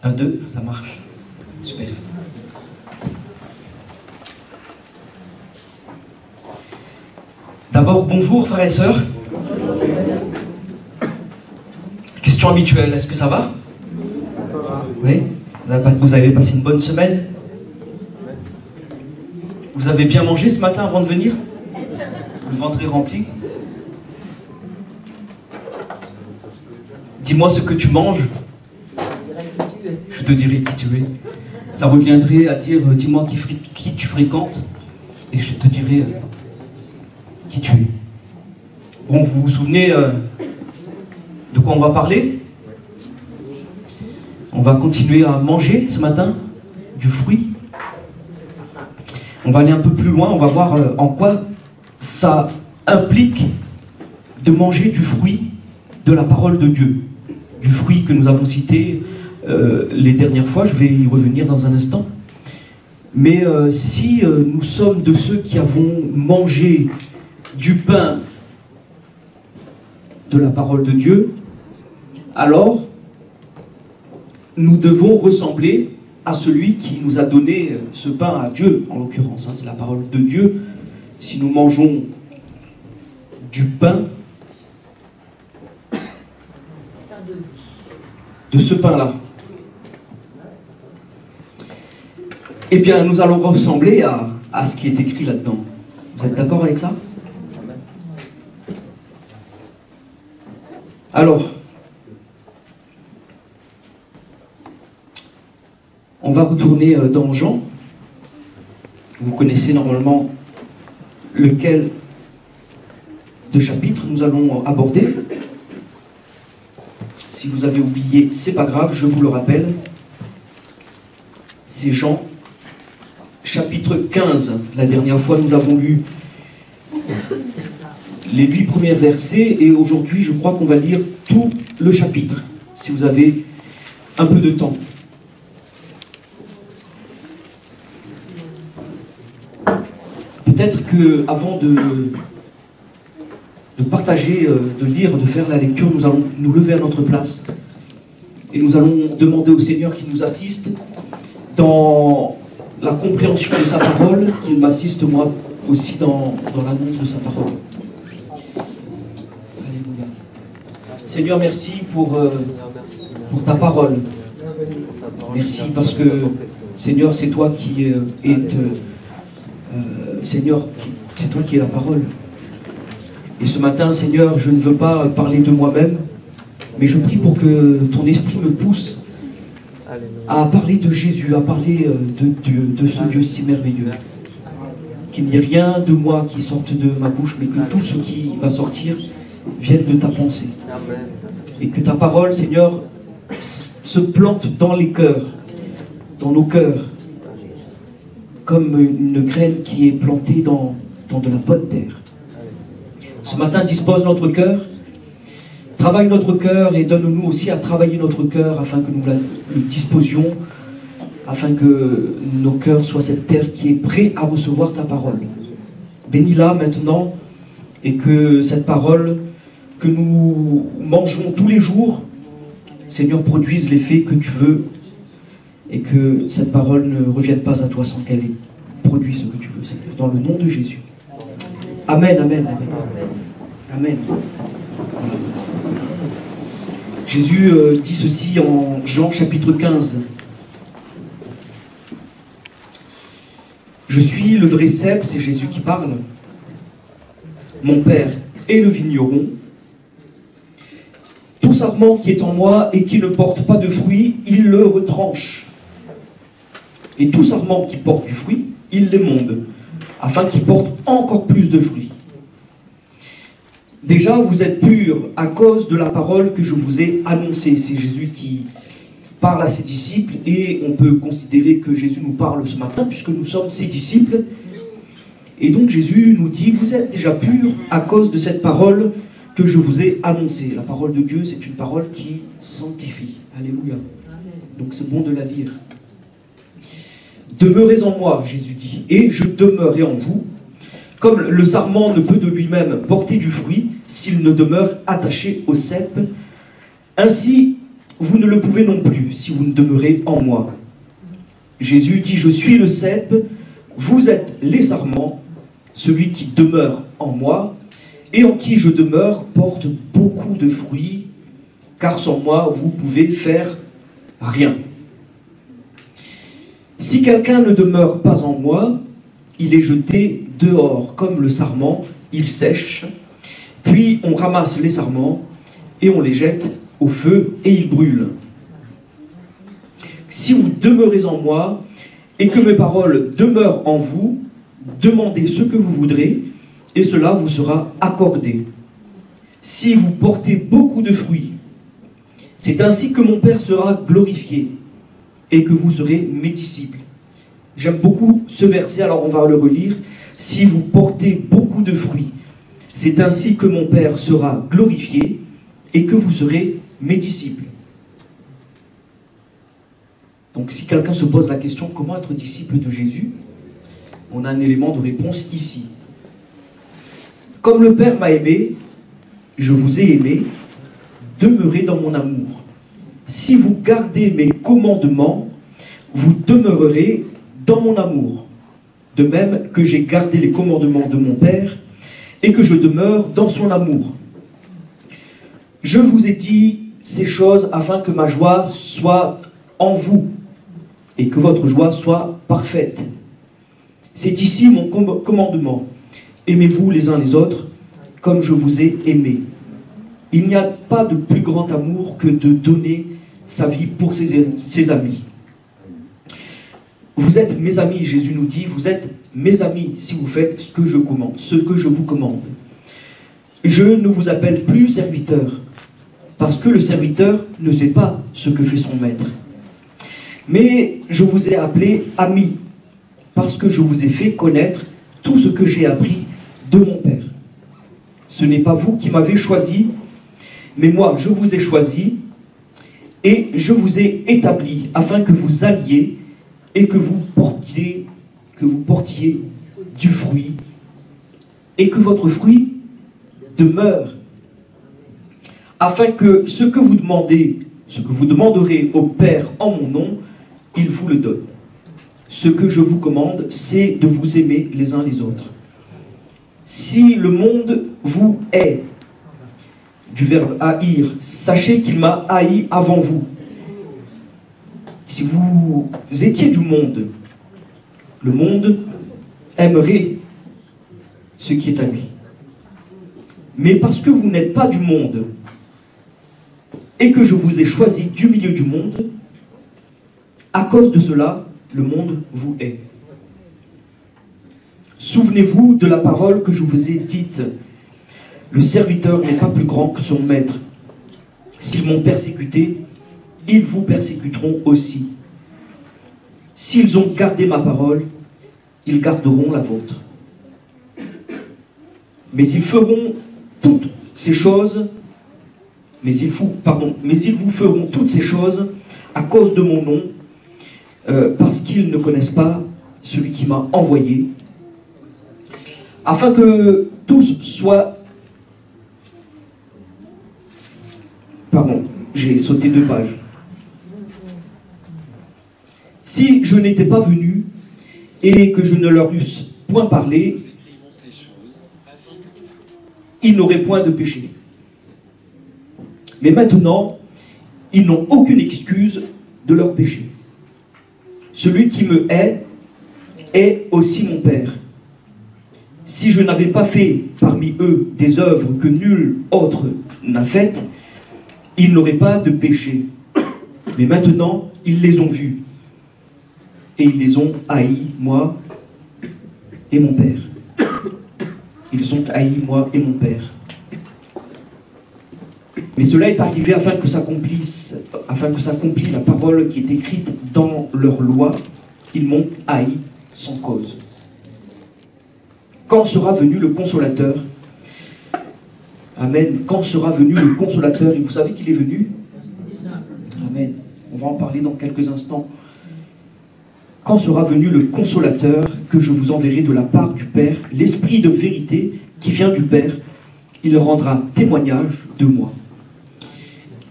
Un, deux, ça marche. Super. D'abord, bonjour frères et sœurs. Question habituelle, est-ce que ça va? Oui? Vous avez passé une bonne semaine? Vous avez bien mangé ce matin avant de venir? Le ventre est rempli? Dis-moi ce que tu manges. Je te dirai qui tu es. Ça reviendrait à dire, dis-moi qui tu fréquentes, et je te dirai qui tu es. Bon, vous vous souvenez de quoi on va parler? On va continuer à manger ce matin du fruit. On va aller un peu plus loin, on va voir en quoi ça implique de manger du fruit de la parole de Dieu. Du fruit que nous avons cité les dernières fois, je vais y revenir dans un instant. Mais si nous sommes de ceux qui avons mangé du pain de la parole de Dieu, alors nous devons ressembler à celui qui nous a donné ce pain, à Dieu en l'occurrence, hein, c'est la parole de Dieu. Si nous mangeons du pain, de ce pain-là, eh bien nous allons ressembler à ce qui est écrit là-dedans. Vous êtes d'accord avec ça? Alors, on va retourner dans Jean. Vous connaissez normalement lequel de chapitre nous allons aborder. Si vous avez oublié, c'est pas grave, je vous le rappelle. C'est Jean, chapitre 15. La dernière fois, nous avons lu les 8 premiers versets, et aujourd'hui, je crois qu'on va lire tout le chapitre, si vous avez un peu de temps. Peut-être qu'avant de partager, de lire, de faire la lecture, nous allons nous lever à notre place et nous allons demander au Seigneur qui nous assiste dans la compréhension de sa parole, qu'il m'assiste moi aussi dans l'annonce de sa parole. Alléluia. Seigneur, merci pour ta parole. Merci parce que, Seigneur, c'est toi qui Seigneur, c'est toi qui es la parole. Et ce matin, Seigneur, je ne veux pas parler de moi-même, mais je prie pour que ton esprit me pousse à parler de Jésus, à parler de ce Dieu si merveilleux. Qu'il n'y ait rien de moi qui sorte de ma bouche, mais que tout ce qui va sortir vienne de ta pensée. Et que ta parole, Seigneur, se plante dans les cœurs, dans nos cœurs, comme une graine qui est plantée dans de la bonne terre. Ce matin, dispose notre cœur, travaille notre cœur et donne-nous aussi à travailler notre cœur afin que nous le disposions, afin que nos cœurs soient cette terre qui est prête à recevoir ta parole. Bénis-la maintenant et que cette parole que nous mangeons tous les jours, Seigneur, produise l'effet que tu veux et que cette parole ne revienne pas à toi sans qu'elle ait produit ce que tu veux, Seigneur, dans le nom de Jésus. Amen, amen, amen. Amen. Jésus dit ceci en Jean chapitre 15. Je suis le vrai cep, c'est Jésus qui parle. Mon Père est le vigneron. Tout sarment qui est en moi et qui ne porte pas de fruit, il le retranche. Et tout sarment qui porte du fruit, il l'émonde, afin qu'il porte encore plus de fruits. Déjà, vous êtes purs à cause de la parole que je vous ai annoncée. C'est Jésus qui parle à ses disciples, et on peut considérer que Jésus nous parle ce matin, puisque nous sommes ses disciples. Et donc Jésus nous dit, vous êtes déjà purs à cause de cette parole que je vous ai annoncée. La parole de Dieu, c'est une parole qui sanctifie. Alléluia. Donc c'est bon de la lire. Demeurez en moi, Jésus dit, et je demeurerai en vous. Comme le sarment ne peut de lui-même porter du fruit s'il ne demeure attaché au cep, ainsi vous ne le pouvez non plus si vous ne demeurez en moi. Jésus dit, je suis le cep, vous êtes les sarments, celui qui demeure en moi et en qui je demeure porte beaucoup de fruits, car sans moi vous pouvez faire rien. Si quelqu'un ne demeure pas en moi, il est jeté dehors comme le sarment, il sèche, puis on ramasse les sarments et on les jette au feu et ils brûlent. Si vous demeurez en moi et que mes paroles demeurent en vous, demandez ce que vous voudrez et cela vous sera accordé. Si vous portez beaucoup de fruits, c'est ainsi que mon Père sera glorifié et que vous serez mes disciples. J'aime beaucoup ce verset, alors on va le relire. Si vous portez beaucoup de fruits, c'est ainsi que mon Père sera glorifié et que vous serez mes disciples. Donc si quelqu'un se pose la question, comment être disciple de Jésus? On a un élément de réponse ici. Comme le Père m'a aimé, je vous ai aimé, demeurez dans mon amour. Si vous gardez mes commandements, vous demeurerez dans mon amour. De même que j'ai gardé les commandements de mon Père et que je demeure dans son amour. Je vous ai dit ces choses afin que ma joie soit en vous et que votre joie soit parfaite. C'est ici mon commandement. Aimez-vous les uns les autres comme je vous ai aimé. Il n'y a pas de plus grand amour que de donner sa vie pour ses amis. Vous êtes mes amis, Jésus nous dit, vous êtes mes amis si vous faites ce que je commande, ce que je vous commande. Je ne vous appelle plus serviteur, parce que le serviteur ne sait pas ce que fait son maître. Mais je vous ai appelé ami, parce que je vous ai fait connaître tout ce que j'ai appris de mon Père. Ce n'est pas vous qui m'avez choisi, mais moi je vous ai choisi et je vous ai établi afin que vous alliez et que vous portiez du fruit et que votre fruit demeure, afin que ce que vous demandez, ce que vous demanderez au Père en mon nom, il vous le donne. Ce que je vous commande, c'est de vous aimer les uns les autres. Si le monde vous hait, du verbe haïr, sachez qu'il m'a haï avant vous. Si vous étiez du monde, le monde aimerait ce qui est à lui. Mais parce que vous n'êtes pas du monde et que je vous ai choisi du milieu du monde, à cause de cela, le monde vous hait. Souvenez-vous de la parole que je vous ai dite. Le serviteur n'est pas plus grand que son maître. S'ils m'ont persécuté, ils vous persécuteront aussi. S'ils ont gardé ma parole, ils garderont la vôtre. Mais ils feront toutes ces choses, mais ils vous feront toutes ces choses à cause de mon nom, parce qu'ils ne connaissent pas celui qui m'a envoyé, afin que tous soient... Pardon, j'ai sauté 2 pages. Si je n'étais pas venu et que je ne leur eusse point parlé, ils n'auraient point de péché. Mais maintenant, ils n'ont aucune excuse de leur péché. Celui qui me hait est aussi mon Père. Si je n'avais pas fait parmi eux des œuvres que nul autre n'a faites, ils n'auraient pas de péché. Mais maintenant, ils les ont vus. Et ils les ont haïs, moi et mon Père. Ils ont haï moi et mon Père. Mais cela est arrivé afin que s'accomplisse la parole qui est écrite dans leur loi. Ils m'ont haï sans cause. Quand sera venu le Consolateur? Amen. Quand sera venu le Consolateur? Et vous savez qu'il est venu? Amen. On va en parler dans quelques instants. Quand sera venu le Consolateur que je vous enverrai de la part du Père, l'Esprit de vérité qui vient du Père, il rendra témoignage de moi.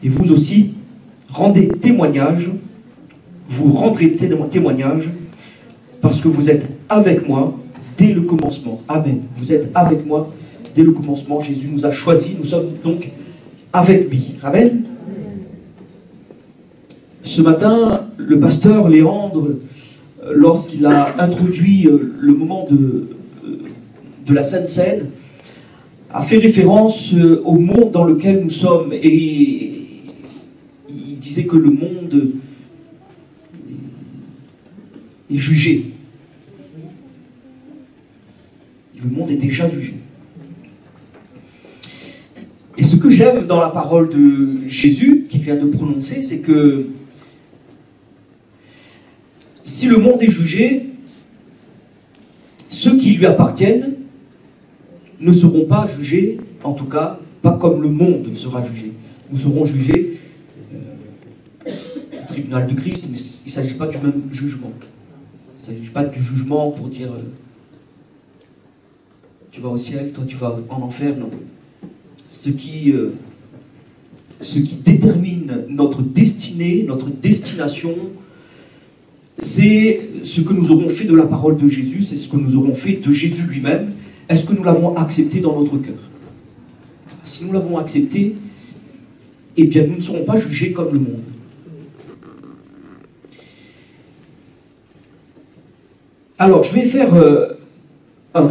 Et vous aussi, rendez témoignage, vous rendrez témoignage, parce que vous êtes avec moi dès le commencement. Amen. Vous êtes avec moi dès le commencement. Jésus nous a choisis, nous sommes donc avec lui. Amen. Ce matin, le pasteur Léandre, lorsqu'il a introduit le moment de la Sainte Seine, a fait référence au monde dans lequel nous sommes, et il disait que le monde est jugé. Le monde est déjà jugé. Et ce que j'aime dans la parole de Jésus, qu'il vient de prononcer, c'est que si le monde est jugé, ceux qui lui appartiennent ne seront pas jugés, en tout cas, pas comme le monde sera jugé. Nous serons jugés au tribunal de Christ, mais il ne s'agit pas du même jugement. Il ne s'agit pas du jugement pour dire tu vas au ciel, toi tu vas en enfer, non. Ce qui détermine notre destinée, notre destination, c'est ce que nous aurons fait de la parole de Jésus, c'est ce que nous aurons fait de Jésus lui-même. Est-ce que nous l'avons accepté dans notre cœur? Si nous l'avons accepté, eh bien nous ne serons pas jugés comme le monde. Alors, je vais faire un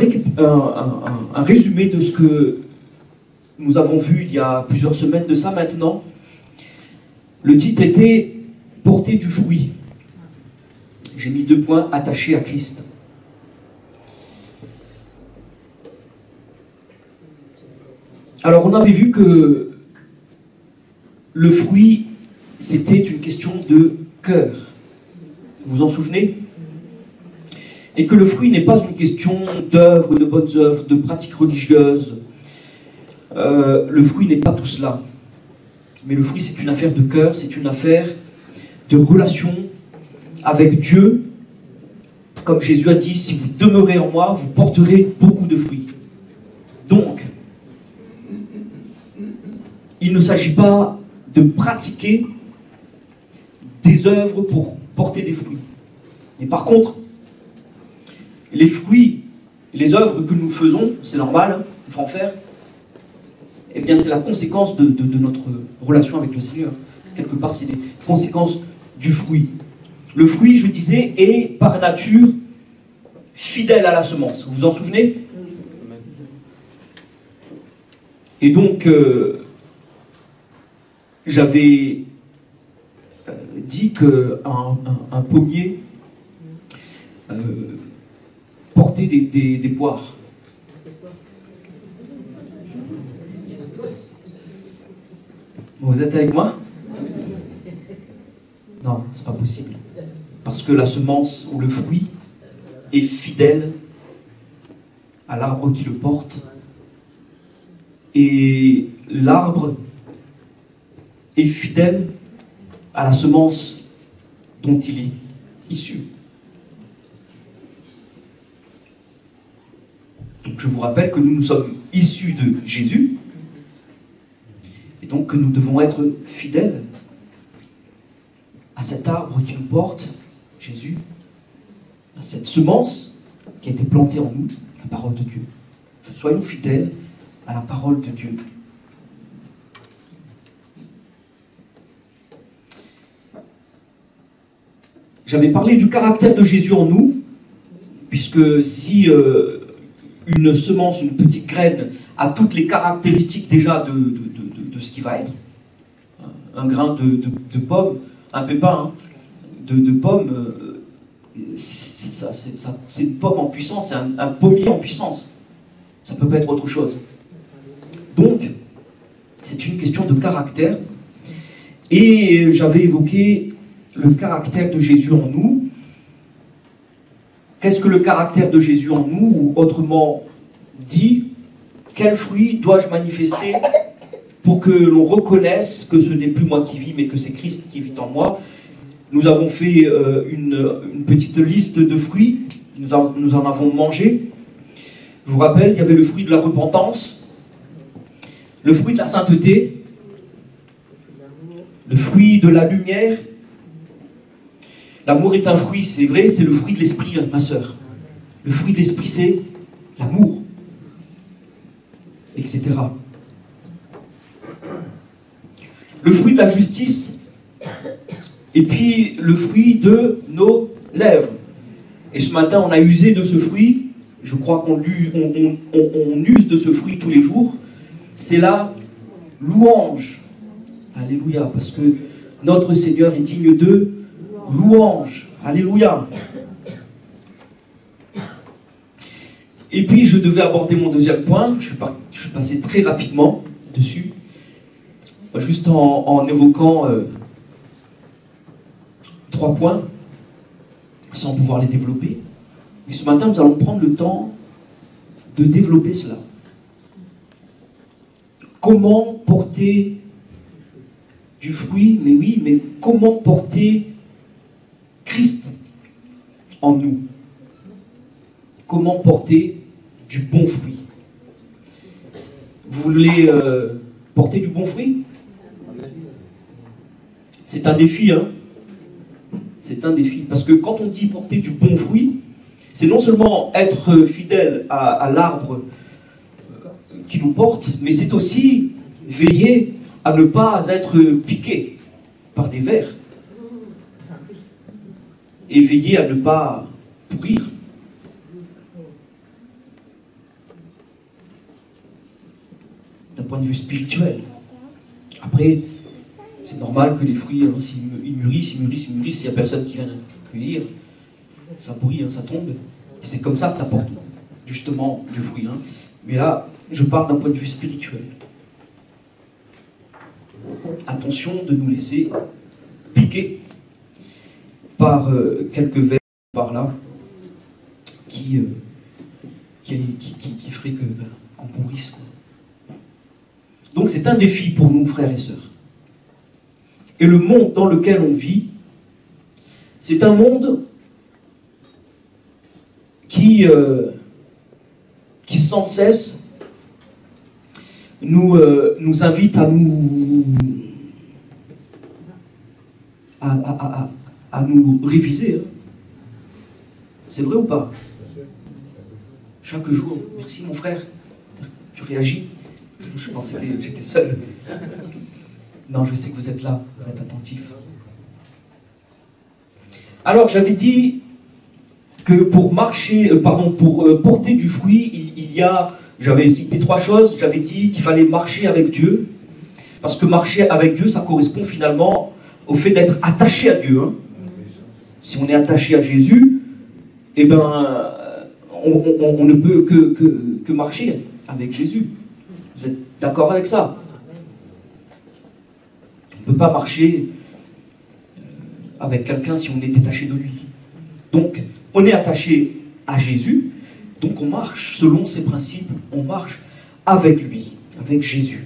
résumé de ce que nous avons vu il y a plusieurs semaines de ça maintenant. Le titre était « Porter du fruit ». J'ai mis 2 points attachés à Christ. Alors, on avait vu que le fruit, c'était une question de cœur. Vous vous en souvenez? Et que le fruit n'est pas une question d'œuvres, de bonnes œuvres, de pratiques religieuses. Le fruit n'est pas tout cela. Mais le fruit, c'est une affaire de cœur, c'est une affaire de relation avec Dieu. Comme Jésus a dit, si vous demeurez en moi, vous porterez beaucoup de fruits. Donc, il ne s'agit pas de pratiquer des œuvres pour porter des fruits. Mais par contre, les fruits, les œuvres que nous faisons, c'est normal, hein, il faut en faire, eh bien c'est la conséquence de notre relation avec le Seigneur. Quelque part, c'est les conséquences du fruit. Le fruit, je disais, est par nature fidèle à la semence. Vous vous en souvenez? Et donc, j'avais dit qu'un pommier portait des poires. Vous êtes avec moi? Non, c'est pas possible. Parce que la semence ou le fruit est fidèle à l'arbre qui le porte. Et l'arbre est fidèle à la semence dont il est issu. Donc je vous rappelle que nous sommes issus de Jésus, et donc que nous devons être fidèles à cet arbre qui nous porte, Jésus, à cette semence qui a été plantée en nous, la parole de Dieu. Soyons fidèles à la parole de Dieu. J'avais parlé du caractère de Jésus en nous, puisque si une semence, une petite graine, a toutes les caractéristiques déjà de ce qui va être, un grain de pomme, un pépin de pomme, c'est une pomme en puissance, c'est un pommier en puissance. Ça ne peut pas être autre chose. Donc, c'est une question de caractère. Et j'avais évoqué le caractère de Jésus en nous. Qu'est-ce que le caractère de Jésus en nous? Ou autrement dit, quel fruit dois-je manifester pour que l'on reconnaisse que ce n'est plus moi qui vis, mais que c'est Christ qui vit en moi? Nous avons fait une petite liste de fruits, nous en avons mangé. Je vous rappelle, il y avait le fruit de la repentance, le fruit de la sainteté, le fruit de la lumière. L'amour est un fruit, c'est vrai, c'est le fruit de l'esprit, ma sœur. Le fruit de l'esprit, c'est l'amour, etc. Le fruit de la justice, et puis le fruit de nos lèvres. Et ce matin, on a usé de ce fruit, je crois qu'on use de ce fruit tous les jours, c'est la louange. Alléluia, parce que notre Seigneur est digne de louange. Alléluia. Et puis, je devais aborder mon deuxième point. Je suis passé très rapidement dessus, juste en évoquant 3 points, sans pouvoir les développer. Mais ce matin, nous allons prendre le temps de développer cela. Comment porter du fruit, mais oui, mais comment porter Christ en nous? Comment porter du bon fruit? Vous voulez porter du bon fruit? C'est un défi, hein? C'est un défi. Parce que quand on dit porter du bon fruit, c'est non seulement être fidèle à l'arbre qui nous porte, mais c'est aussi veiller à ne pas être piqué par des vers. Et veiller à ne pas pourrir. D'un point de vue spirituel. Après, c'est normal que les fruits, hein, ils mûrissent, il n'y a personne qui vient cueillir. Ça pourrit, hein, ça tombe. Et c'est comme ça que ça porte justement du fruit. Hein. Mais là, je parle d'un point de vue spirituel. Attention de nous laisser piquer par quelques vers par là qui ferait qu'on pourrisse. Donc c'est un défi pour nous, frères et sœurs. Et le monde dans lequel on vit, c'est un monde qui sans cesse nous invite à nous réviser. Hein. C'est vrai ou pas? Chaque jour. Merci mon frère. Tu réagis? Je pensais que j'étais seul. Non, je sais que vous êtes là, vous êtes attentifs. Alors, j'avais dit que pour porter du fruit, j'avais cité 3 choses. J'avais dit qu'il fallait marcher avec Dieu. Parce que marcher avec Dieu, ça correspond finalement au fait d'être attaché à Dieu. Hein. Si on est attaché à Jésus, eh ben, on ne peut que marcher avec Jésus. Vous êtes d'accord avec ça? On ne peut pas marcher avec quelqu'un si on est détaché de lui. Donc, on est attaché à Jésus, donc on marche selon ses principes, on marche avec lui, avec Jésus.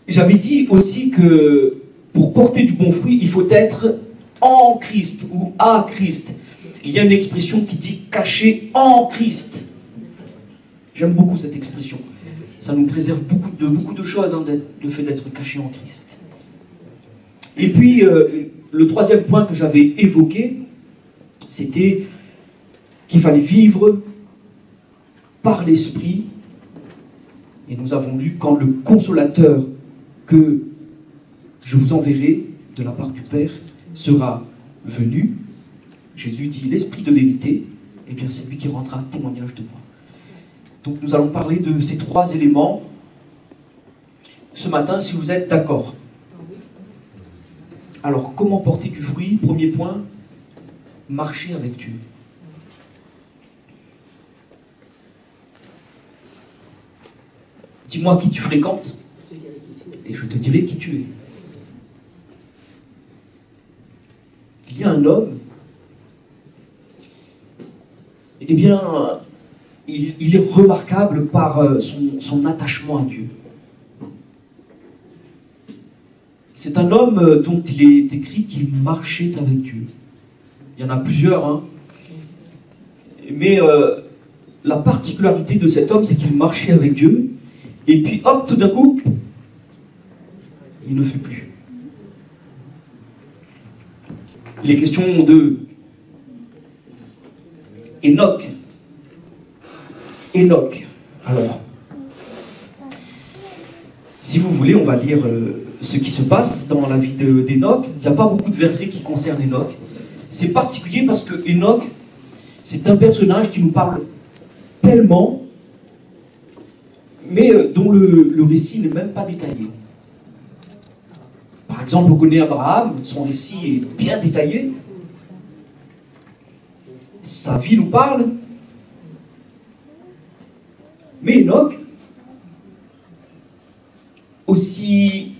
J'avais dit aussi que pour porter du bon fruit, il faut être en Christ ou à Christ. Il y a une expression qui dit caché en Christ. J'aime beaucoup cette expression. Ça nous préserve beaucoup de choses, hein, le fait d'être caché en Christ. Et puis, le 3e point que j'avais évoqué, c'était qu'il fallait vivre par l'Esprit. Et nous avons lu, quand le consolateur que je vous enverrai de la part du Père sera venu, Jésus dit l'Esprit de vérité, et bien c'est lui qui rendra témoignage de moi. Donc nous allons parler de ces 3 éléments ce matin, si vous êtes d'accord. Alors, comment porter du fruit? 1er point, marcher avec Dieu. Dis-moi qui tu fréquentes, et je te dirai qui tu es. Il y a un homme, eh bien, il est remarquable par son attachement à Dieu. C'est un homme dont il est écrit qu'il marchait avec Dieu. Il y en a plusieurs, hein. Mais la particularité de cet homme, c'est qu'il marchait avec Dieu, et puis hop, tout d'un coup, il ne fut plus. Il est question de Enoch. Enoch. Alors, si vous voulez, on va lire ce qui se passe dans la vie d'Enoch. Il n'y a pas beaucoup de versets qui concernent Enoch. C'est particulier parce que Enoch, c'est un personnage qui nous parle tellement, mais dont le récit n'est même pas détaillé. Par exemple, on connaît Abraham, son récit est bien détaillé. Sa vie nous parle. Mais Enoch, aussi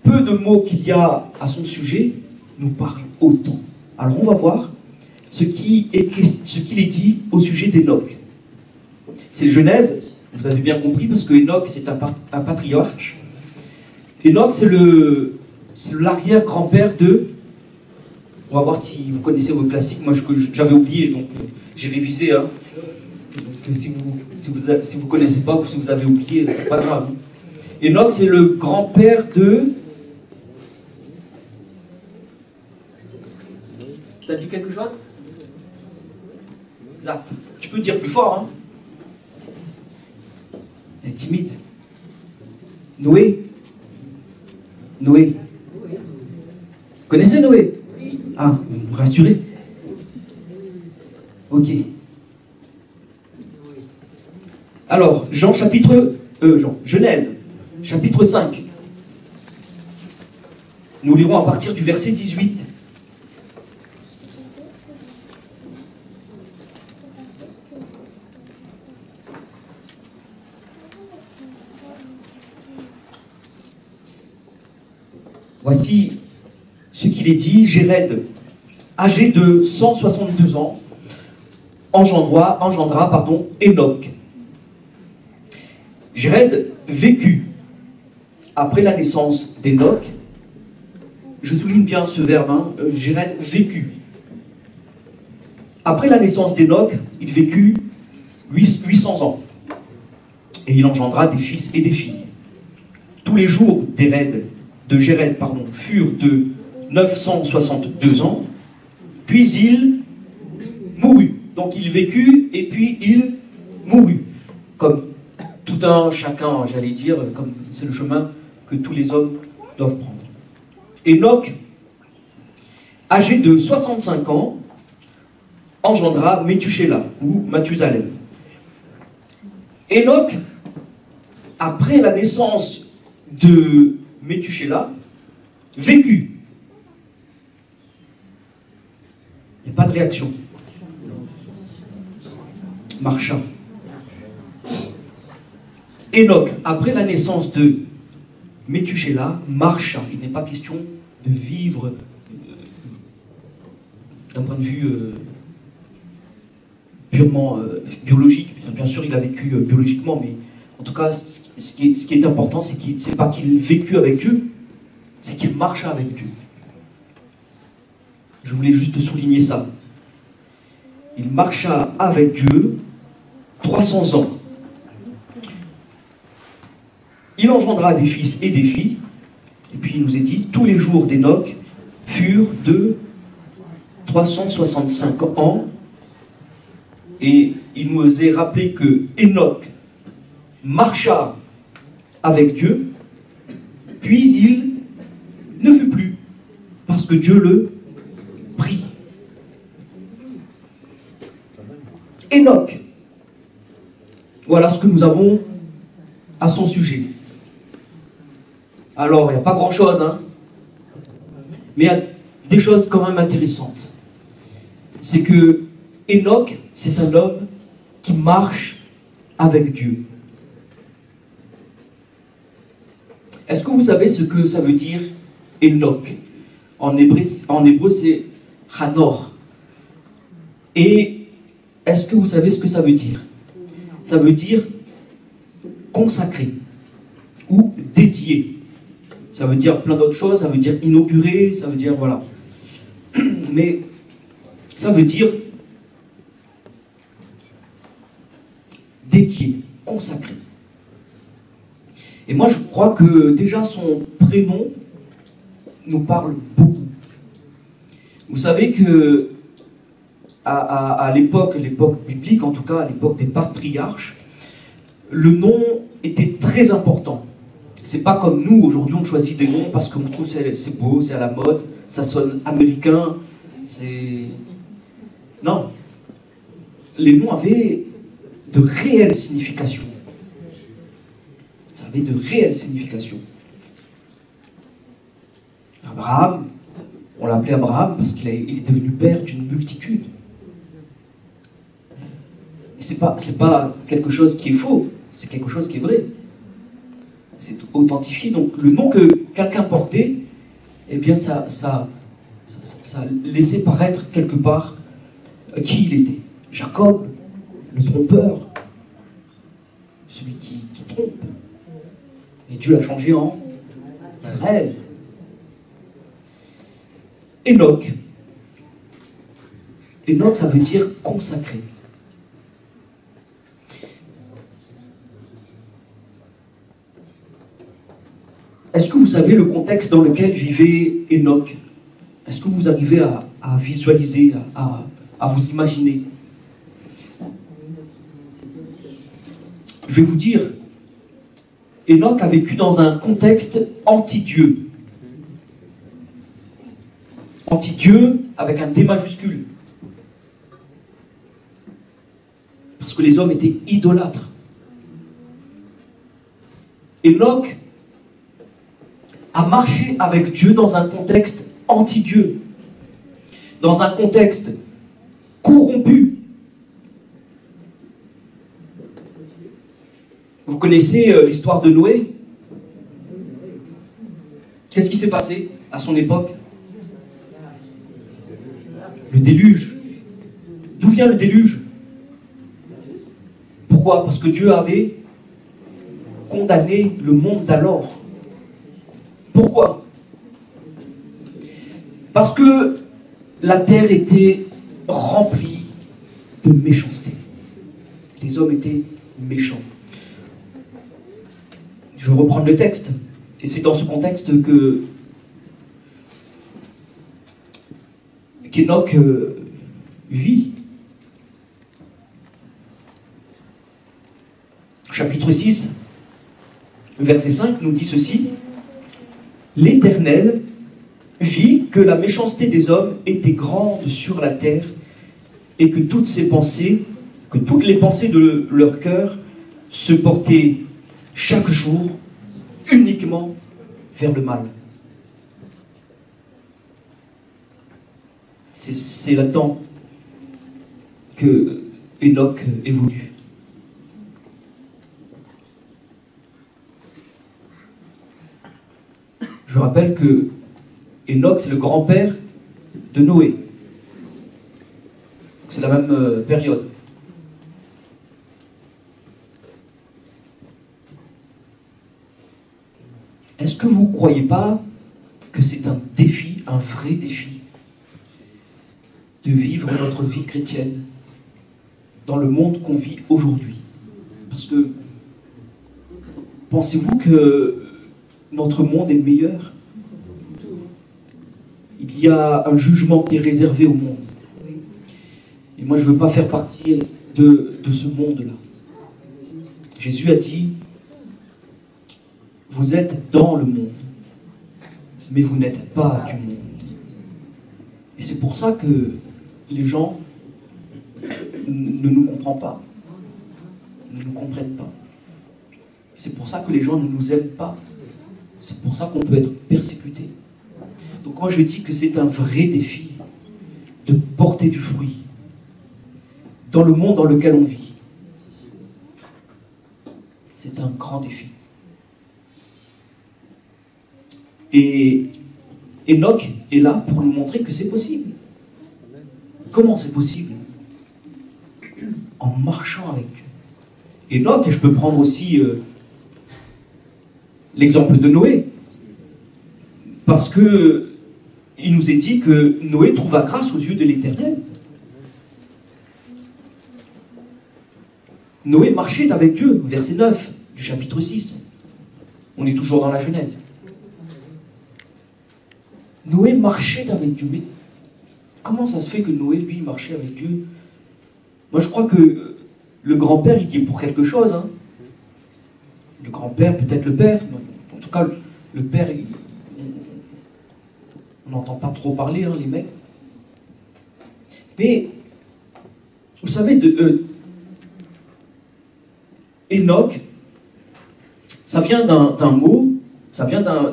peu de mots qu'il y a à son sujet, nous parle autant. Alors on va voir ce qu'il est dit au sujet d'Enoch. C'est Genèse, vous avez bien compris, parce que Enoch c'est un patriarche. Enoch c'est l'arrière-grand-père de... On va voir si vous connaissez vos classiques. Moi j'avais oublié, donc j'ai révisé. Hein. Donc, si vous ne connaissez pas ou si vous avez oublié, c'est pas grave. Enoch c'est le grand-père de... Tu as dit quelque chose? Exact. Tu peux dire plus fort, hein? Elle est timide. Noé. Noé. Vous connaissez Noé? Oui. Ah, vous me rassurez? Ok. Alors, Genèse, chapitre 5. Nous lirons à partir du verset 18. Voici ce qu'il est dit. Jéred, âgé de 162 ans, engendra Enoch. Jéred vécut après la naissance d'Enoch. Je souligne bien ce verbe, hein, Jéred vécut. Après la naissance d'Enoch, il vécut 800 ans. Et il engendra des fils et des filles. Tous les jours de Jéred furent de 962 ans, puis il mourut. Donc il vécut et puis il mourut. Comme tout un chacun, j'allais dire, comme c'est le chemin que tous les hommes doivent prendre. Enoch, âgé de 65 ans, engendra Métuséla, ou Mathusalem. Enoch, après la naissance de Métuséla, vécut. Il n'y a pas de réaction. Marcha. Enoch, après la naissance de Métuséla, marcha. Il n'est pas question de vivre d'un point de vue purement biologique. Bien sûr, il a vécu biologiquement, mais en tout cas, ce qui est important, c'est pas qu'il vécut avec Dieu, c'est qu'il marcha avec Dieu. Je voulais juste souligner ça. Il marcha avec Dieu 300 ans. Il engendra des fils et des filles. Et puis il nous est dit, tous les jours d'Enoch furent de 365 ans. Et il nous est rappelé que Enoch marcha avec Dieu, puis il ne fut plus, parce que Dieu le prit. Enoch, voilà ce que nous avons à son sujet. Alors, il n'y a pas grand-chose, hein, mais il y a des choses quand même intéressantes. C'est que Enoch, c'est un homme qui marche avec Dieu. Est-ce que vous savez ce que ça veut dire Enoch? En hébreu, c'est Hanor. Et est-ce que vous savez ce que ça veut dire? Ça veut dire consacré ou dédié. Ça veut dire plein d'autres choses, ça veut dire inauguré, ça veut dire voilà. Mais ça veut dire dédié, consacré. Et moi je crois que déjà son prénom nous parle beaucoup. Vous savez que à l'époque biblique, en tout cas à l'époque des patriarches, le nom était très important. C'est pas comme nous, aujourd'hui on choisit des noms parce qu'on trouve c'est beau, c'est à la mode, ça sonne américain, c'est... Non. Les noms avaient de réelles significations. Ça avait de réelles significations. Abraham, on l'appelait Abraham parce qu'il est devenu père d'une multitude. Et c'est pas quelque chose qui est faux, c'est quelque chose qui est vrai. C'est authentifié. Donc le nom que quelqu'un portait, eh bien ça laissait paraître quelque part qui il était. Jacob, le trompeur, celui qui trompe. Et Dieu l'a changé en Israël. Enoch. Enoch, ça veut dire consacré. Est-ce que vous savez le contexte dans lequel vivait Enoch? Est-ce que vous arrivez à visualiser, à vous imaginer? Je vais vous dire, Enoch a vécu dans un contexte anti-Dieu. Anti-Dieu avec un D majuscule. Parce que les hommes étaient idolâtres. Enoch a marché avec Dieu dans un contexte anti-Dieu. Dans un contexte corrompu. Vous connaissez l'histoire de Noé? Qu'est-ce qui s'est passé à son époque? Le déluge. D'où vient le déluge? Pourquoi? Parce que Dieu avait condamné le monde d'alors. Pourquoi? Parce que la terre était remplie de méchanceté. Les hommes étaient méchants. Je vais reprendre le texte. Et c'est dans ce contexte qu'Enoch vit. Chapitre 6, verset 5 nous dit ceci. L'Éternel vit que la méchanceté des hommes était grande sur la terre et que toutes les pensées de leur cœur se portaient chaque jour uniquement vers le mal. C'est là-dedans que Enoch évolue. Je rappelle que Enoch, c'est le grand-père de Noé. C'est la même période. Est-ce que vous ne croyez pas que c'est un défi, un vrai défi, de vivre notre vie chrétienne dans le monde qu'on vit aujourd'hui? Parce que pensez-vous que notre monde est meilleur? Il y a un jugement qui est réservé au monde. Et moi, je ne veux pas faire partie de ce monde-là. Jésus a dit, vous êtes dans le monde, mais vous n'êtes pas du monde. Et c'est pour ça que les gens ne nous comprennent pas, ne nous comprennent pas. C'est pour ça que les gens ne nous aiment pas. C'est pour ça qu'on peut être persécuté. Donc moi je dis que c'est un vrai défi de porter du fruit dans le monde dans lequel on vit. C'est un grand défi. Et Enoch est là pour nous montrer que c'est possible. Comment c'est possible? En marchant avec Dieu. Enoch, et je peux prendre aussi l'exemple de Noé. Parce que il nous est dit que Noé trouva grâce aux yeux de l'Éternel. Noé marchait avec Dieu, verset 9 du chapitre 6. On est toujours dans la Genèse. Noé marchait avec Dieu. Mais comment ça se fait que Noé, lui, marchait avec Dieu? Moi, je crois que le grand-père, il est pour quelque chose. Hein. Le grand-père, peut-être le père. En tout cas, le père, on n'entend pas trop parler, hein, les mecs. Mais, vous savez, Enoch, ça vient d'un mot, ça vient d'un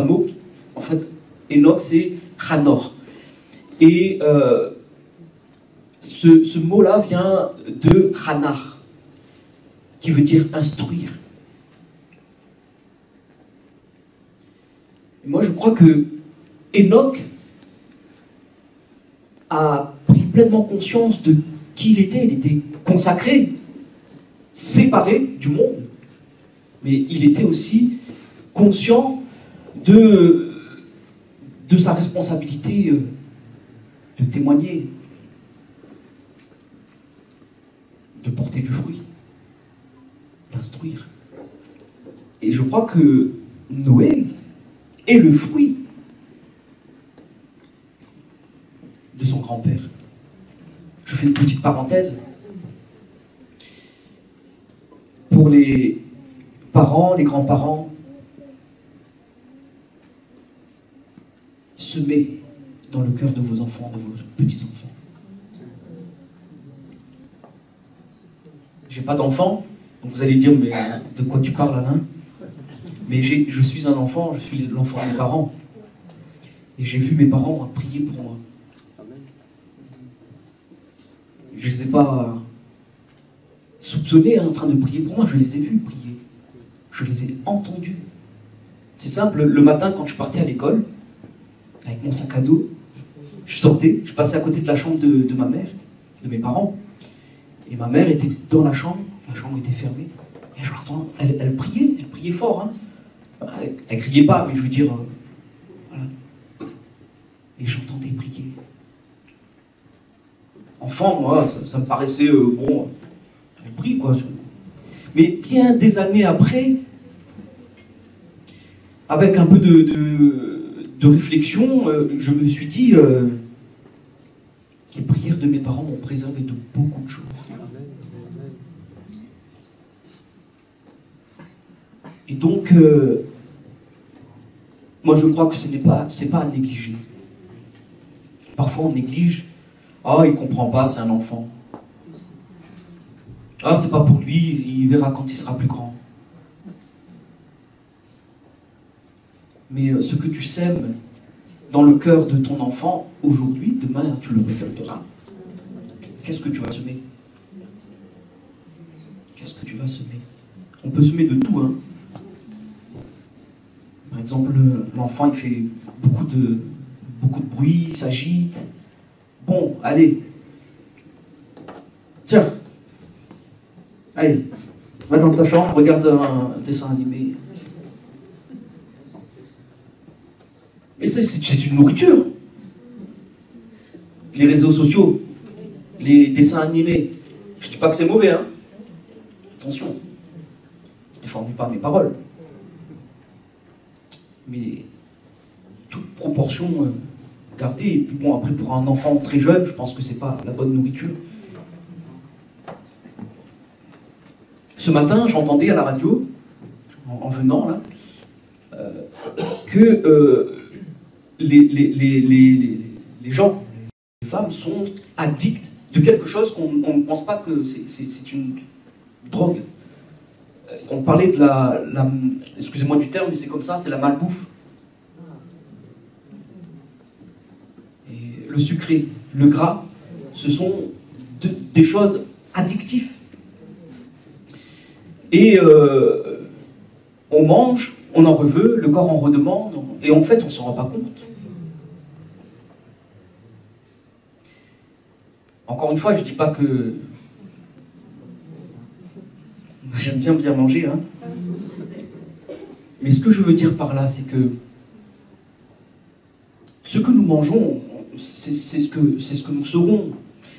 mot, en fait, Enoch, c'est Hanor. Et ce mot-là vient de Hanar, qui veut dire instruire. Et moi, je crois que Enoch a pris pleinement conscience de qui il était. Il était consacré, séparé du monde, mais il était aussi conscient de sa responsabilité de témoigner, de porter du fruit, d'instruire. Et je crois que Noé est le fruit de son grand-père. Je fais une petite parenthèse. Pour les parents, les grands-parents, semez dans le cœur de vos enfants, de vos petits-enfants. J'ai pas d'enfant, donc vous allez dire, mais de quoi tu parles, Alain? Mais je suis un enfant, je suis l'enfant de mes parents. Et j'ai vu mes parents prier pour moi. Je ne les ai pas soupçonnés en train de prier pour moi, je les ai vus prier. Je les ai entendus. C'est simple, le matin quand je partais à l'école, avec mon sac à dos, je sortais, je passais à côté de la chambre de ma mère, de mes parents. Et ma mère était dans la chambre était fermée. Et je l'entends, elle priait fort. Hein. Elle criait pas, mais je veux dire, voilà. Et j'entendais prier. Enfant, moi, ça me paraissait, bon, elle prie, quoi. Mais bien des années après, avec un peu de réflexion, je me suis dit, les prières de mes parents m'ont préservé de beaucoup de choses. Et donc, moi je crois que c'est pas à négliger. Parfois on néglige. Ah, il comprend pas, c'est un enfant. Ah, c'est pas pour lui, il verra quand il sera plus grand. Mais ce que tu sèmes dans le cœur de ton enfant, aujourd'hui, demain, tu le récolteras. Qu'est-ce que tu vas semer? Qu'est-ce que tu vas semer? On peut semer de tout, hein. Par exemple, l'enfant, il fait beaucoup de bruit, il s'agite. Bon, allez. Tiens. Allez. Va dans ta chambre, regarde un dessin animé. Mais c'est une nourriture. Les réseaux sociaux, les dessins animés. Je ne dis pas que c'est mauvais, hein. Attention. Ne déformez pas mes paroles. Mais toute proportion gardée. Et puis bon, après, pour un enfant très jeune, je pense que c'est pas la bonne nourriture. Ce matin, j'entendais à la radio, en venant là, que les gens, les femmes sont addictes de quelque chose qu'on ne pense pas que c'est une drogue. On parlait de excusez-moi du terme, mais c'est comme ça, c'est la malbouffe. Et le sucré, le gras, ce sont des choses addictives. Et on mange, on en veut, le corps en redemande, et en fait, on ne s'en rend pas compte. Encore une fois, je ne dis pas que... J'aime bien manger, hein. Mais ce que je veux dire par là, c'est que ce que nous mangeons, c'est ce que nous serons.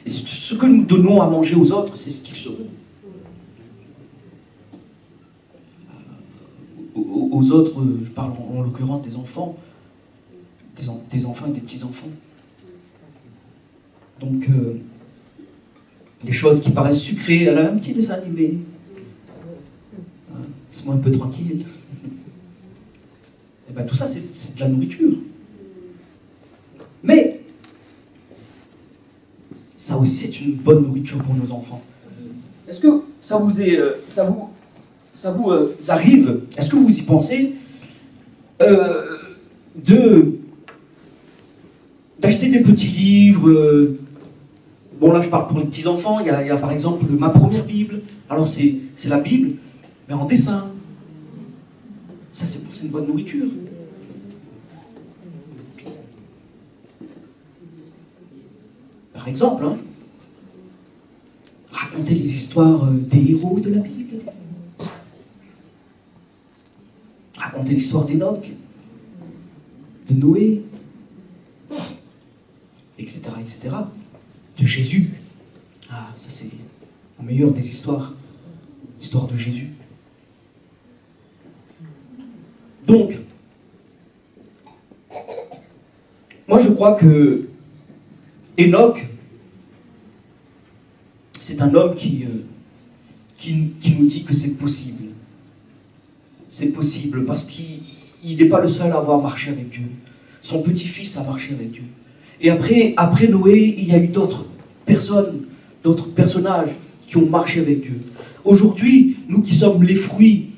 Et ce que nous donnons à manger aux autres, c'est ce qu'ils seront. aux autres, je parle en l'occurrence des enfants, des enfants et des petits-enfants. Donc, des choses qui paraissent sucrées, elle a un petit dessin animé. Laisse-moi un peu tranquille. Et bien, tout ça, c'est de la nourriture. Mais, ça aussi, c'est une bonne nourriture pour nos enfants. Est-ce que ça vous arrive, est-ce que vous y pensez, d'acheter des petits livres, bon là je parle pour les petits-enfants, il y a par exemple ma première Bible, alors c'est la Bible, mais en dessin. Ça c'est une bonne nourriture. Par exemple, hein, raconter les histoires des héros de la Bible. Raconter l'histoire d'Enoch, de Noé, etc., etc. De Jésus. Ah, ça c'est la meilleure des histoires. L'histoire de Jésus. Donc, moi je crois que Enoch, c'est un homme qui nous dit que c'est possible. C'est possible parce qu'il n'est pas le seul à avoir marché avec Dieu. Son petit-fils a marché avec Dieu. Et après Noé, il y a eu d'autres personnes, d'autres personnages qui ont marché avec Dieu. Aujourd'hui, nous qui sommes les fruits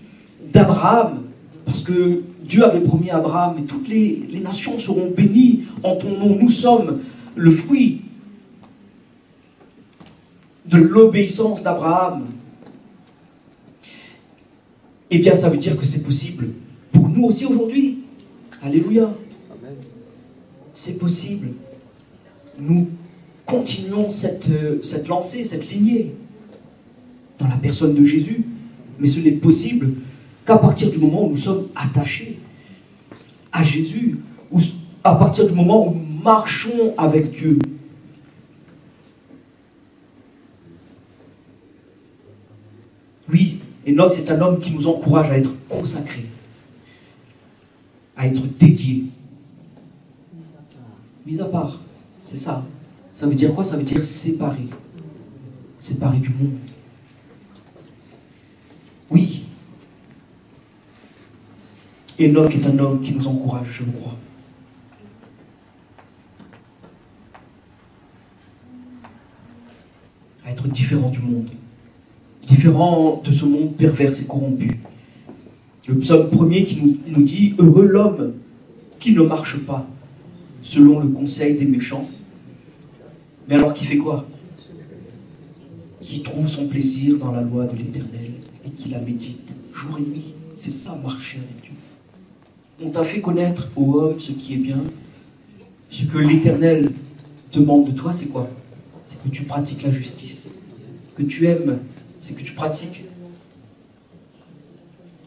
d'Abraham, parce que Dieu avait promis à Abraham, et toutes les nations seront bénies en ton nom. Nous sommes le fruit de l'obéissance d'Abraham. Eh bien, ça veut dire que c'est possible pour nous aussi aujourd'hui. Alléluia. C'est possible. Nous continuons cette lancée, cette lignée dans la personne de Jésus. Mais ce n'est possible qu'à partir du moment où nous sommes attachés à Jésus, ou à partir du moment où nous marchons avec Dieu. Oui, Enoch, c'est un homme qui nous encourage à être consacrés, à être dédiés. Mis à part, c'est ça. Ça veut dire quoi? Ça veut dire séparé. Séparé du monde. Oui. Enoch est un homme qui nous encourage, je le crois. À être différent du monde. Différent de ce monde pervers et corrompu. Le psaume 1er qui nous dit « Heureux l'homme qui ne marche pas selon le conseil des méchants. » Mais alors qui fait quoi? Qui trouve son plaisir dans la loi de l'Éternel et qui la médite jour et nuit. C'est ça, marcher avec Dieu. On t'a fait connaître, ô homme, ce qui est bien. Ce que l'Éternel demande de toi, c'est quoi? C'est que tu pratiques la justice. Que tu aimes, c'est que tu pratiques.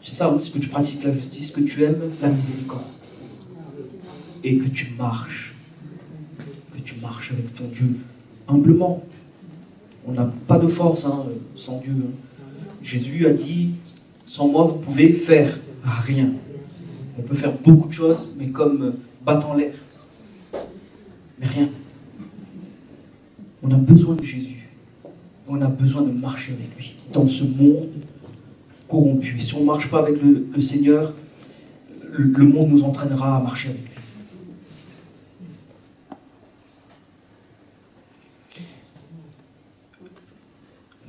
C'est ça, c'est que tu pratiques la justice, que tu aimes la miséricorde. Et que tu marches. Que tu marches avec ton Dieu humblement. On n'a pas de force sans Dieu. Jésus a dit, sans moi, vous pouvez faire rien. On peut faire beaucoup de choses, mais comme battre en l'air. Mais rien. On a besoin de Jésus. On a besoin de marcher avec lui dans ce monde corrompu. Si on ne marche pas avec le Seigneur, le monde nous entraînera à marcher avec lui.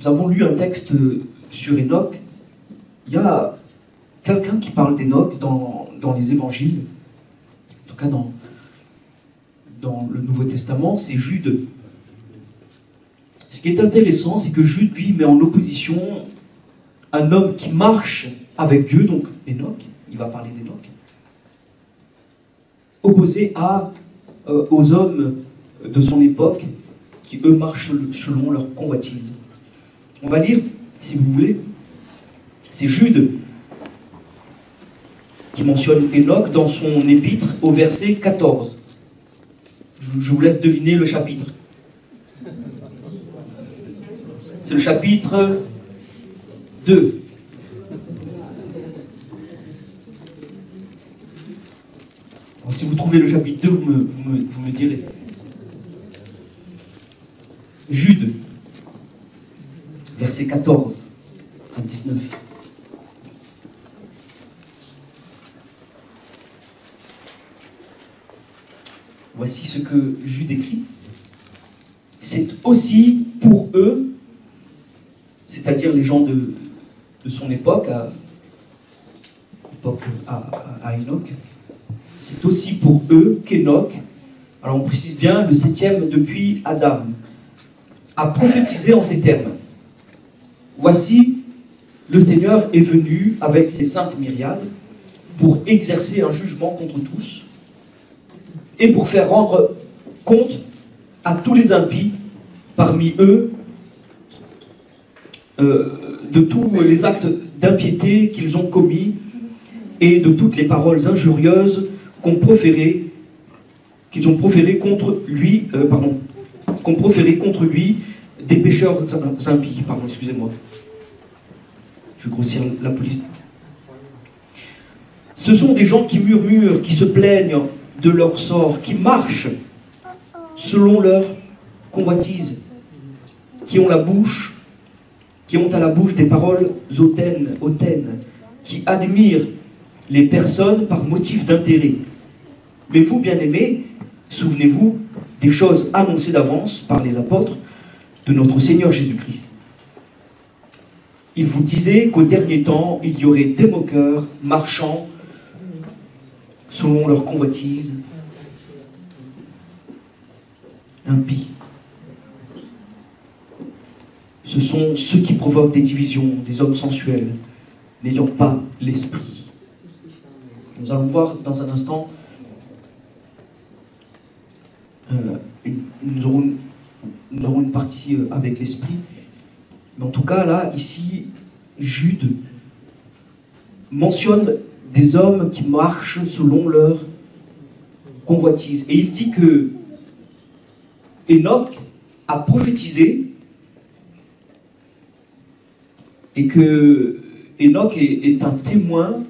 Nous avons lu un texte sur Enoch. Il y a quelqu'un qui parle d'Enoch dans les évangiles, en tout cas dans le Nouveau Testament, c'est Jude. Ce qui est intéressant, c'est que Jude, lui, met en opposition un homme qui marche avec Dieu, donc Enoch, il va parler d'Enoch, opposé aux hommes de son époque qui, eux, marchent selon leur convoitise. On va lire, si vous voulez, c'est Jude qui mentionne Enoch dans son épître au verset 14. Je vous laisse deviner le chapitre. C'est le chapitre 2. Donc, si vous trouvez le chapitre 2, vous me direz. Jude, versets 14 à 19. Voici ce que Jude écrit. C'est aussi pour eux, c'est-à-dire les gens de son époque, à Enoch, c'est aussi pour eux qu'Enoch, alors on précise bien le 7e depuis Adam, a prophétisé en ces termes. Voici, le Seigneur est venu avec ses saintes myriades pour exercer un jugement contre tous et pour faire rendre compte à tous les impies parmi eux de tous les actes d'impiété qu'ils ont commis et de toutes les paroles injurieuses qu'ils ont proférées contre lui, qu'ont proférées contre lui des pécheurs impies. Pardon, excusez-moi. Je vais grossir la police. Ce sont des gens qui murmurent, qui se plaignent de leur sort, qui marchent selon leur convoitise, qui ont à la bouche des paroles hautaines, qui admirent les personnes par motif d'intérêt. Mais vous, bien-aimés, souvenez-vous des choses annoncées d'avance par les apôtres de notre Seigneur Jésus-Christ. Il vous disait qu'au dernier temps, il y aurait des moqueurs marchant selon leur convoitise, impies. Ce sont ceux qui provoquent des divisions, des hommes sensuels, n'ayant pas l'esprit. Nous allons voir dans un instant, nous aurons une partie avec l'esprit, mais en tout cas là, ici, Jude mentionne des hommes qui marchent selon leur convoitise. Et il dit que Enoch a prophétisé et que Enoch est un témoin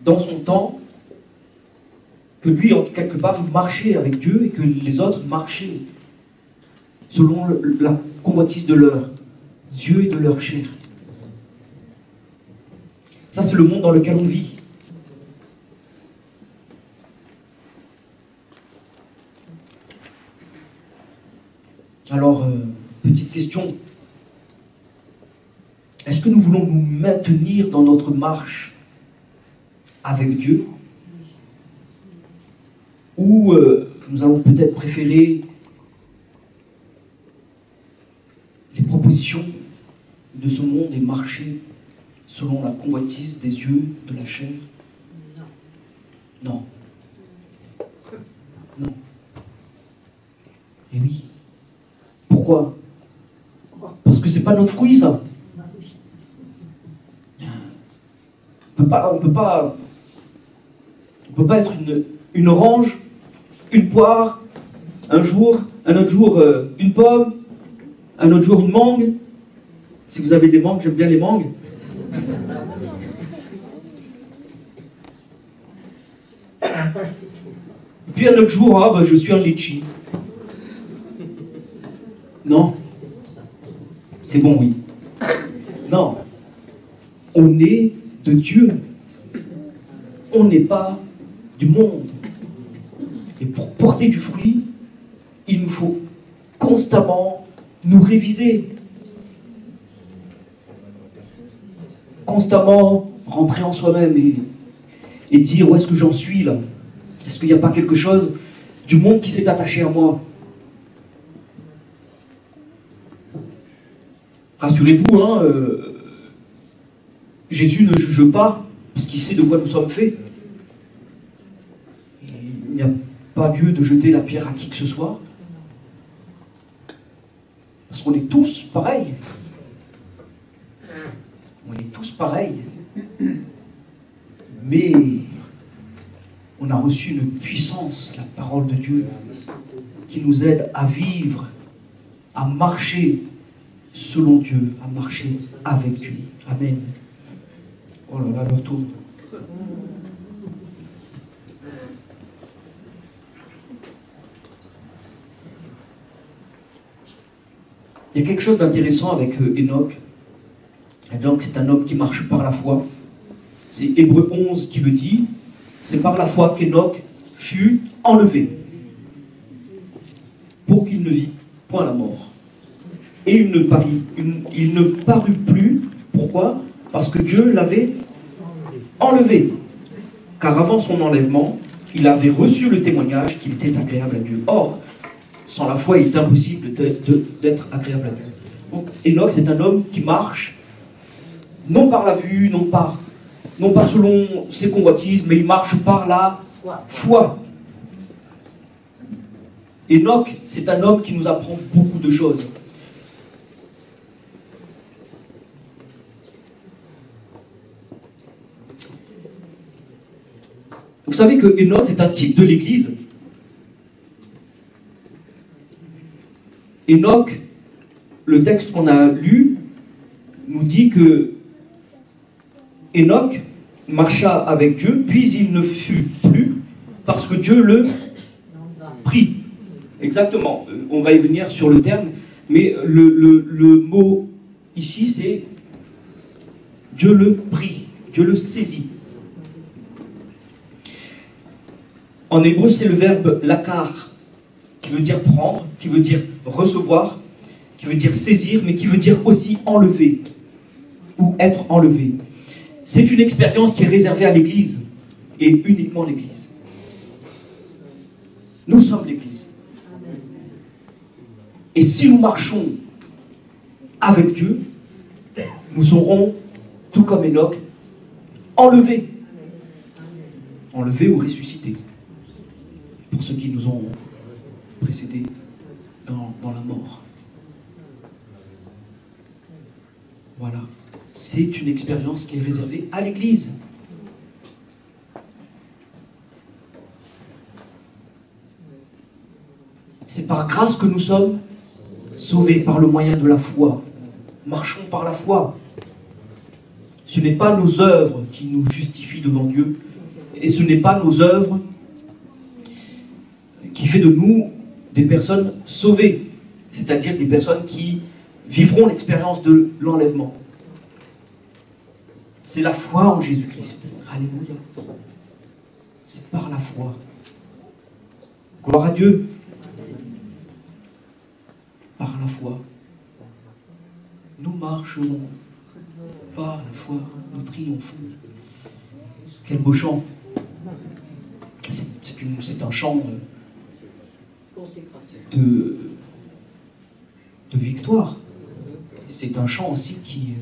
dans son temps que lui, en quelque part, il marchait avec Dieu et que les autres marchaient selon la convoitise de leurs yeux et de leur chair. Ça, c'est le monde dans lequel on vit. Alors, petite question. Est-ce que nous voulons nous maintenir dans notre marche avec Dieu? Ou nous allons peut-être préférer les propositions de ce monde et marcher selon la convoitise des yeux, de la chair? Non. Non. Et oui. Pourquoi? Parce que c'est pas notre fruit, ça. On peut pas être une orange, une poire, un autre jour une pomme, un autre jour une mangue. Si vous avez des mangues, j'aime bien les mangues. Puis un autre jour, je suis un litchi. Non. C'est bon, oui. Non. On est de Dieu. On n'est pas du monde. Et pour porter du fruit, il nous faut constamment nous réviser. Constamment rentrer en soi-même et dire où est-ce que j'en suis là? Est-ce qu'il n'y a pas quelque chose du monde qui s'est attaché à moi? Rassurez-vous, Jésus ne juge pas parce qu'il sait de quoi nous sommes faits. Il n'y a pas lieu de jeter la pierre à qui que ce soit. Parce qu'on est tous pareils. On est tous pareils. Mais on a reçu une puissance, la parole de Dieu, qui nous aide à vivre, à marcher selon Dieu, à marcher avec Dieu. Amen. Oh là là, leur tour. Il y a quelque chose d'intéressant avec Enoch. Enoch, c'est un homme qui marche par la foi. C'est Hébreux 11 qui le dit. C'est par la foi qu'Enoch fut enlevé pour qu'il ne vit point la mort. Et il ne parut plus. Pourquoi? Parce que Dieu l'avait enlevé. Car avant son enlèvement, il avait reçu le témoignage qu'il était agréable à Dieu. Or, sans la foi, il est impossible d'être agréable à Dieu. Donc, Enoch, c'est un homme qui marche, non par la vue, non pas selon ses convoitises, mais il marche par la foi. Enoch, c'est un homme qui nous apprend beaucoup de choses. Vous savez que Enoch, c'est un type de l'Église. Enoch, le texte qu'on a lu, nous dit que Enoch marcha avec Dieu, puis il ne fut plus, parce que Dieu le prit. Exactement, on va y venir sur le terme, mais le mot ici, c'est Dieu le prit, Dieu le saisit. En hébreu, c'est le verbe lakar, qui veut dire prendre, qui veut dire recevoir, qui veut dire saisir, mais qui veut dire aussi enlever, ou être enlevé. C'est une expérience qui est réservée à l'Église, et uniquement l'Église. Nous sommes l'Église. Et si nous marchons avec Dieu, nous serons, tout comme Enoch, enlevés. Enlevés ou ressuscités. Pour ceux qui nous ont précédés dans la mort. Voilà. C'est une expérience qui est réservée à l'Église. C'est par grâce que nous sommes sauvés par le moyen de la foi. Marchons par la foi. Ce n'est pas nos œuvres qui nous justifient devant Dieu. Et ce n'est pas nos œuvres qui fait de nous des personnes sauvées. C'est-à-dire des personnes qui vivront l'expérience de l'enlèvement. C'est la foi en Jésus-Christ. Alléluia. C'est par la foi. Gloire à Dieu. Par la foi. Nous marcherons. Par la foi, nous triomphons. Quel beau chant. C'est un chant de victoire. C'est un chant aussi qui...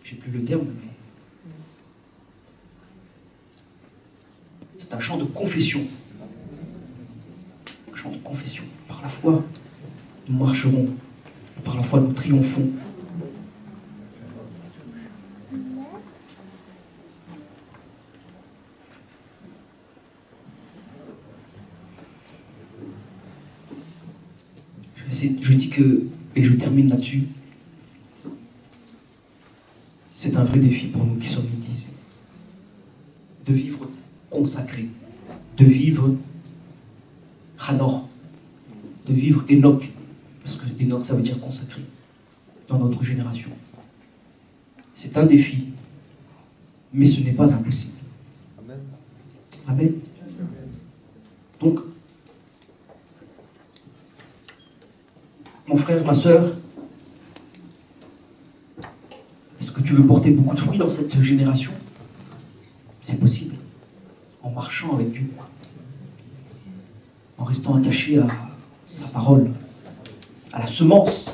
je n'ai plus le terme, mais... c'est un chant de confession. Un chant de confession. Par la foi, nous marcherons. Par la foi, nous triomphons. Je dis que, et je termine là-dessus, c'est un vrai défi pour nous qui sommes l'Église. De vivre consacré, de vivre Hanor, de vivre Enoch, parce que Enoch ça veut dire consacré, dans notre génération. C'est un défi, mais ce n'est pas impossible. Amen. Amen. Donc, mon frère, ma sœur, est-ce que tu veux porter beaucoup de fruits dans cette génération? C'est possible. En marchant avec Dieu. En restant attaché à sa parole. À la semence.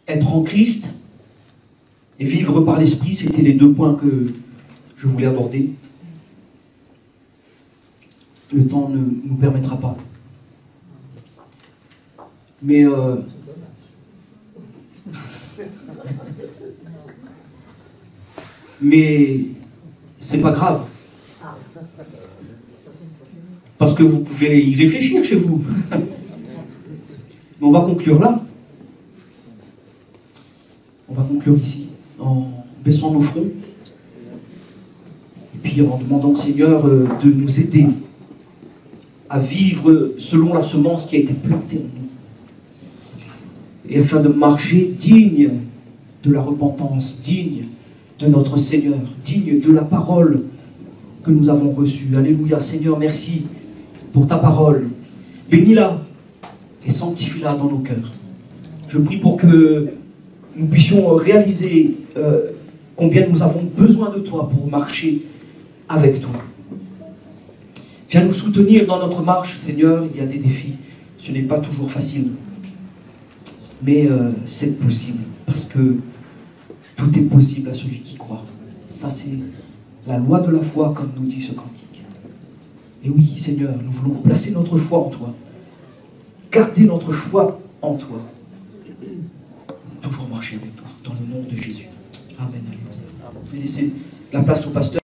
Être en Christ et vivre par l'Esprit, c'était les deux points que je voulais aborder. Le temps ne nous permettra pas. Mais c'est pas grave. Parce que vous pouvez y réfléchir chez vous. Mais on va conclure là. On va conclure ici, en baissant nos fronts. puis en demandant, Seigneur, de nous aider à vivre selon la semence qui a été plantée en nous. Et afin de marcher digne de la repentance, digne de notre Seigneur, digne de la parole que nous avons reçue. Alléluia, Seigneur, merci pour ta parole. Bénis-la et sanctifie-la dans nos cœurs. Je prie pour que nous puissions réaliser combien nous avons besoin de toi pour marcher avec toi. Viens nous soutenir dans notre marche, Seigneur. Il y a des défis. Ce n'est pas toujours facile. Mais c'est possible. Parce que tout est possible à celui qui croit. Ça, c'est la loi de la foi, comme nous dit ce cantique. Et oui, Seigneur, nous voulons placer notre foi en toi. Garder notre foi en toi. Toujours marcher avec toi. Dans le nom de Jésus. Amen. Je vais laisser la place au pasteur.